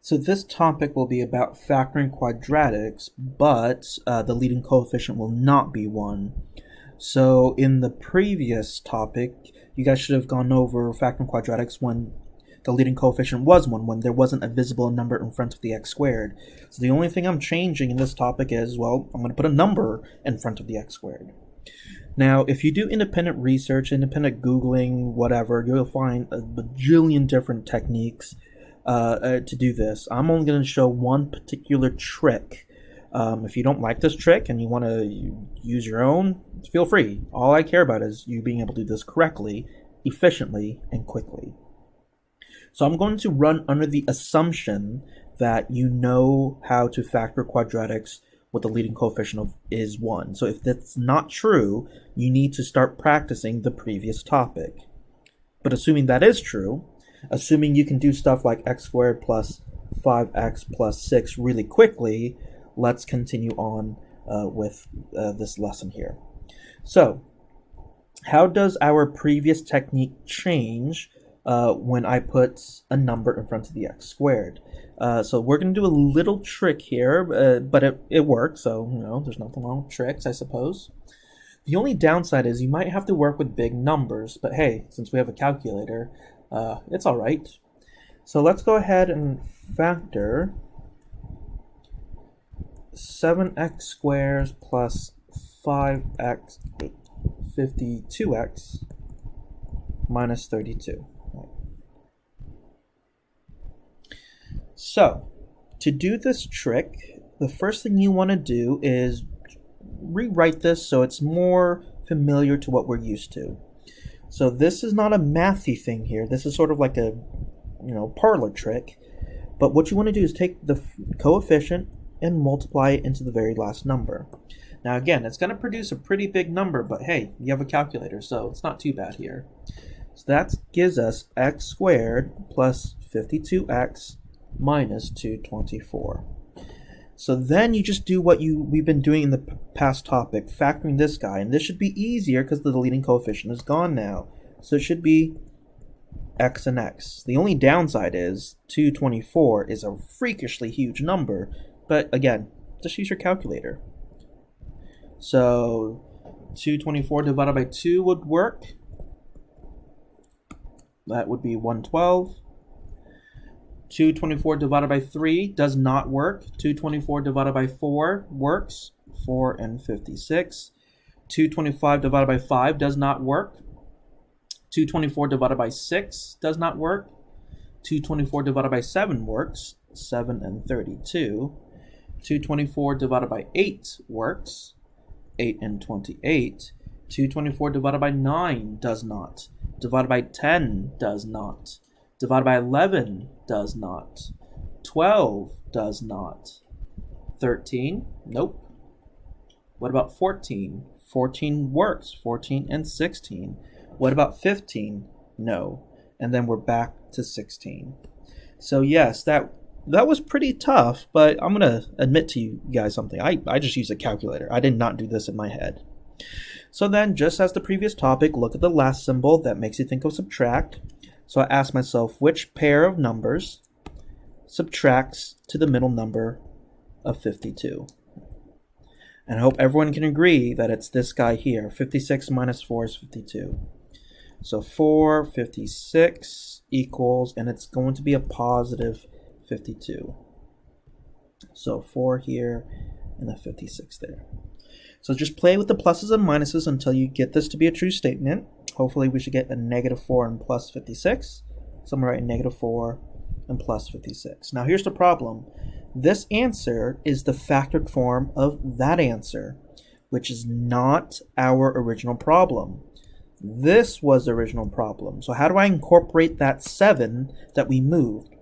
So this topic will be about factoring quadratics, but the leading coefficient will not be 1. So in the previous topic, you guys should have gone over factoring quadratics when the leading coefficient was 1, when there wasn't a visible number in front of the x squared. So the only thing I'm changing in this topic is, well, I'm going to put a number in front of the x squared. Now, if you do independent research, independent Googling, whatever, you'll find a bajillion different techniques to do this. I'm only going to show one particular trick. If you don't like this trick and you want to use your own, feel free. All I care about is you being able to do this correctly, efficiently, and quickly. So I'm going to run under the assumption that you know how to factor quadratics with the leading coefficient of is 1. So if that's not true, you need to start practicing the previous topic. But assuming that is true, assuming you can do stuff like x squared plus 5x plus 6 really quickly, let's continue on with this lesson here. So, how does our previous technique change when I put a number in front of the x squared? So we're going to do a little trick here, but it works, so there's nothing wrong with tricks, I suppose. The only downside is you might have to work with big numbers, but hey, since we have a calculator, it's all right. So let's go ahead and factor 7x squared plus 5x 52x minus 32. So, to do this trick, the first thing you want to do is rewrite this so it's more familiar to what we're used to. So this is not a mathy thing here. This is sort of like a, parlor trick. But what you want to do is take the coefficient and multiply it into the very last number. Now again, it's going to produce a pretty big number, but hey, you have a calculator, so it's not too bad here. So that gives us x squared plus 52x minus 224. So then you just do what we've been doing in the past topic, factoring this guy. And this should be easier because the leading coefficient is gone now. So it should be x and x. The only downside is 224 is a freakishly huge number. But again, just use your calculator. So 224 divided by 2 would work. That would be 112. 224 divided by 3 does not work. 224 divided by 4 works. 4 and 56. 225 divided by 5 does not work. 224 divided by 6 does not work. 224 divided by 7 works. 7 and 32. 224 divided by 8 works. 8 and 28. 224 divided by 9 does not. Divided by 10 does not. Divided by 11 does not. 12 does not. 13? Nope. What about 14? 14 works. 14 and 16. What about 15? No. And then we're back to 16. So yes, that was pretty tough, but I'm going to admit to you guys something. I just used a calculator. I did not do this in my head. So then, just as the previous topic, look at the last symbol that makes you think of subtract. So I asked myself, which pair of numbers subtracts to the middle number of 52? And I hope everyone can agree that it's this guy here. 56 minus 4 is 52. So 456 equals, and it's going to be a positive 52. So 4 here and a 56 there. So just play with the pluses and minuses until you get this to be a true statement. Hopefully we should get a negative 4 and plus 56. So I'm going to write negative 4 and plus 56. Now here's the problem. This answer is the factored form of that answer, which is not our original problem. This was the original problem. So how do I incorporate that 7 that we moved?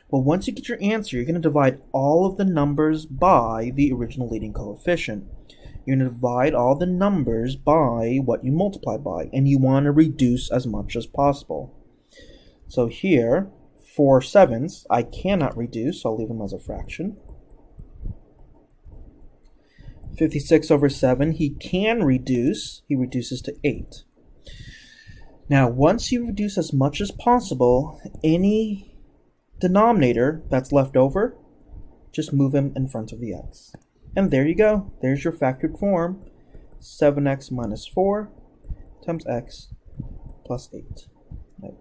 Well, once you get your answer, you're going to divide all of the numbers by the original leading coefficient. You're going to divide all the numbers by what you multiply by, and you want to reduce as much as possible. So here, 4 7s, I cannot reduce, so I'll leave them as a fraction. 56 over 7, he can reduce. He reduces to 8. Now, once you reduce as much as possible, any denominator that's left over, just move him in front of the x. And there you go. There's your factored form. 7x minus 4 times x plus 8. Right.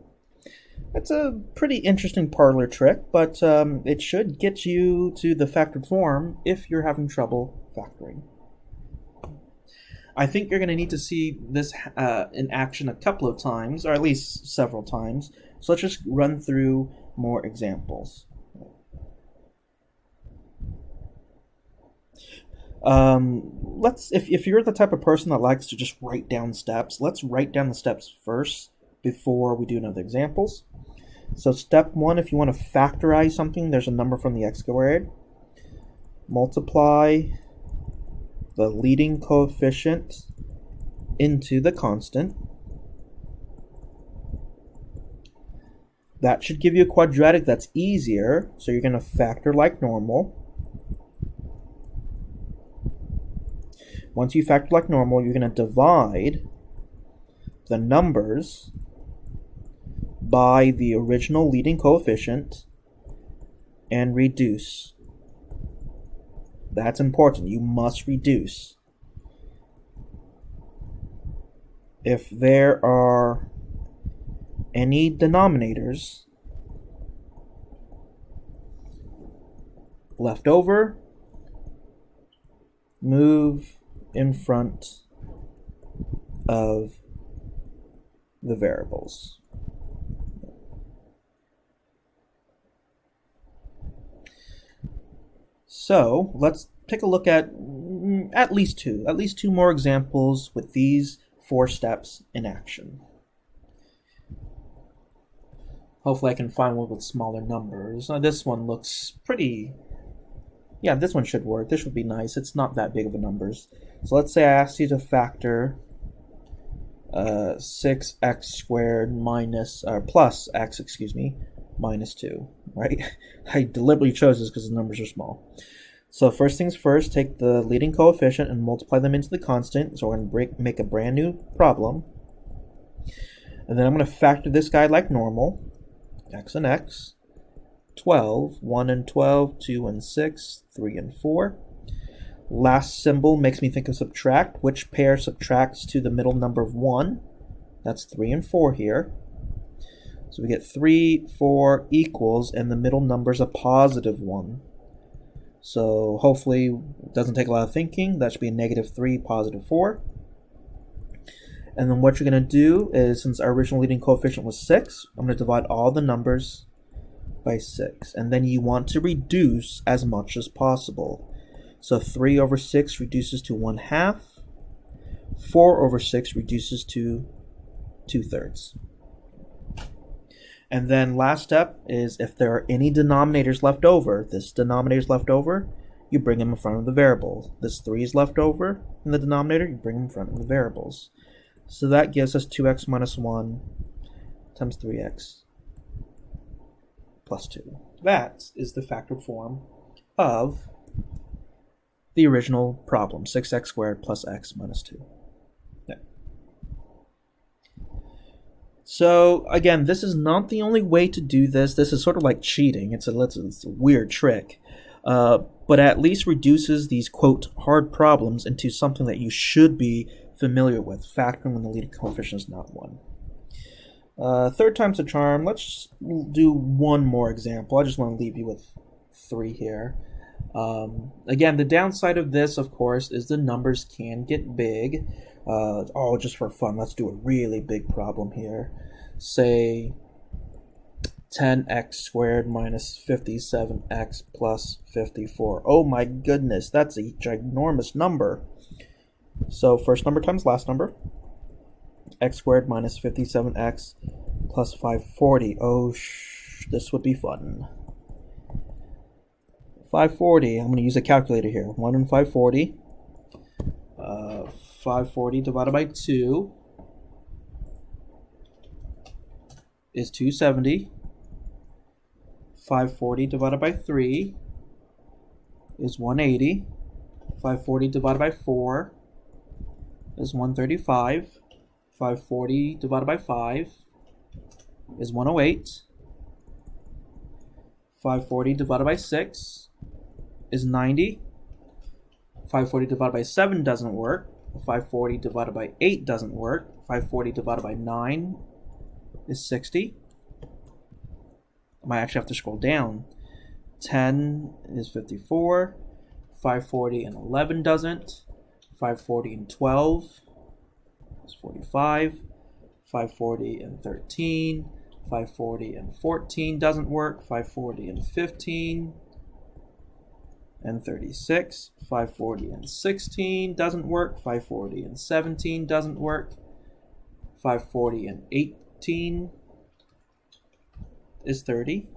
That's a pretty interesting parlor trick, but it should get you to the factored form if you're having trouble factoring. I think you're going to need to see this in action a couple of times, or at least several times. So let's just run through more examples. If you're the type of person that likes to just write down steps, let's write down the steps first before we do another examples. So step 1, if you want to factorize something, there's a number from the x squared. Multiply the leading coefficient into the constant. That should give you a quadratic that's easier, so you're going to factor like normal. Once you factor like normal, you're going to divide the numbers by the original leading coefficient and reduce. That's important. You must reduce. If there are any denominators left over, move in front of the variables. So let's take a look at least two more examples with these 4 steps in action. Hopefully I can find one with smaller numbers. This one looks pretty... Yeah, this one should work. This should be nice. It's not that big of a numbers. So let's say I asked you to factor 6x squared plus x, minus 2, right? I deliberately chose this because the numbers are small. So first things first, take the leading coefficient and multiply them into the constant. So we're going to make a brand new problem. And then I'm going to factor this guy like normal. X and x. 12, 1 and 12, 2 and 6, 3 and 4. Last symbol makes me think of subtract. Which pair subtracts to the middle number of 1? That's 3 and 4 here. So we get 3, 4 equals, and the middle number is a positive 1. So hopefully it doesn't take a lot of thinking. That should be a negative 3, positive 4. And then what you're going to do is, since our original leading coefficient was 6, I'm going to divide all the numbers by 6. And then you want to reduce as much as possible. So 3 over 6 reduces to 1/2. 4 over 6 reduces to 2/3. And then last step is, if there are any denominators left over, this denominator is left over, you bring them in front of the variables. This 3 is left over in the denominator, you bring them in front of the variables. So that gives us 2x minus 1 times 3x plus 2. That is the factored form of the original problem, 6x squared plus x minus 2. Okay. So again, this is not the only way to do this. This is sort of like cheating. It's a weird trick. But at least reduces these, quote, hard problems into something that you should be familiar with, factoring when the leading coefficient is not 1. Third time's a charm. Let's do one more example. I just want to leave you with 3 here. Again, the downside of this, of course, is the numbers can get big. Just for fun, let's do a really big problem here. Say 10x squared minus 57x plus 54. Oh my goodness, that's a ginormous number. So first number times last number. X squared minus 57x plus 540. Oh, this would be fun. 540, I'm going to use a calculator here. 1 and 540. 540 divided by 2 is 270. 540 divided by 3 is 180. 540 divided by 4 is 135. 540 divided by 5 is 108. 540 divided by 6 is 90. 540 divided by 7 doesn't work. 540 divided by 8 doesn't work. 540 divided by 9 is 60. I might actually have to scroll down. 10 is 54. 540 and 11 doesn't. 540 and 12 is 45. 540 and 13. 540 and 14 doesn't work. 540 and 15 and 36. 540 and 16 doesn't work. 540 and 17 doesn't work. 540 and 18 is 30.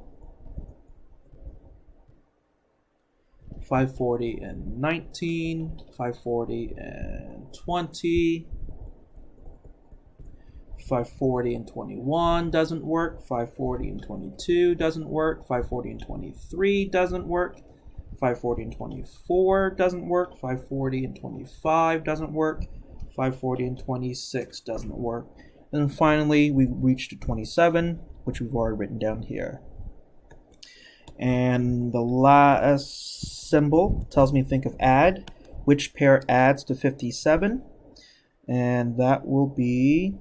540 and 19, 540 and 20, 540 and 21 doesn't work, 540 and 22 doesn't work, 540 and 23 doesn't work, 540 and 24 doesn't work, 540 and 25 doesn't work, 540 and 26 doesn't work. And then finally, we reached 27, which we've already written down here. And the last symbol tells me to think of add. Which pair adds to 57? And that will be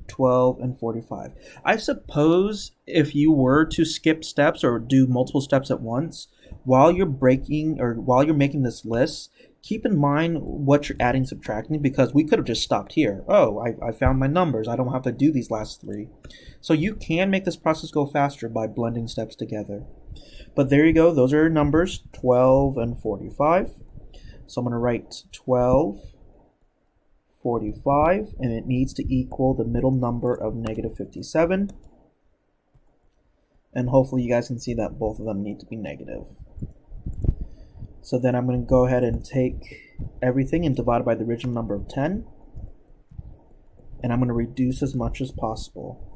12 and 45. I suppose if you were to skip steps or do multiple steps at once, while you're making this list, keep in mind what you're adding, subtracting, because we could have just stopped here. Oh, I found my numbers. I don't have to do these last three. So you can make this process go faster by blending steps together. But there you go. Those are numbers 12 and 45. So I'm going to write 12, 45, and it needs to equal the middle number of negative 57. And hopefully you guys can see that both of them need to be negative. So then I'm going to go ahead and take everything and divide it by the original number of 10. And I'm going to reduce as much as possible.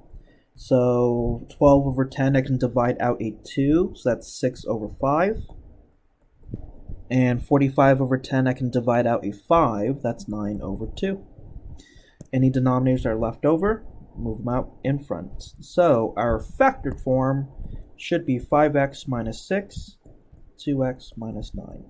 So 12 over 10, I can divide out a 2, so that's 6 over 5. And 45 over 10, I can divide out a 5, that's 9 over 2. Any denominators that are left over, move them out in front. So our factored form should be 5x minus 6, 2x minus 9.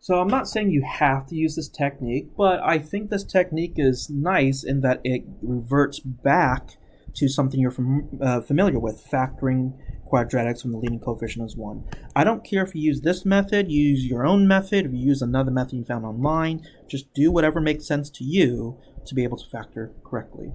So I'm not saying you have to use this technique, but I think this technique is nice in that it reverts back to something you're familiar with, factoring quadratics when the leading coefficient is 1. I don't care if you use this method, use your own method, if you use another method you found online, just do whatever makes sense to you to be able to factor correctly.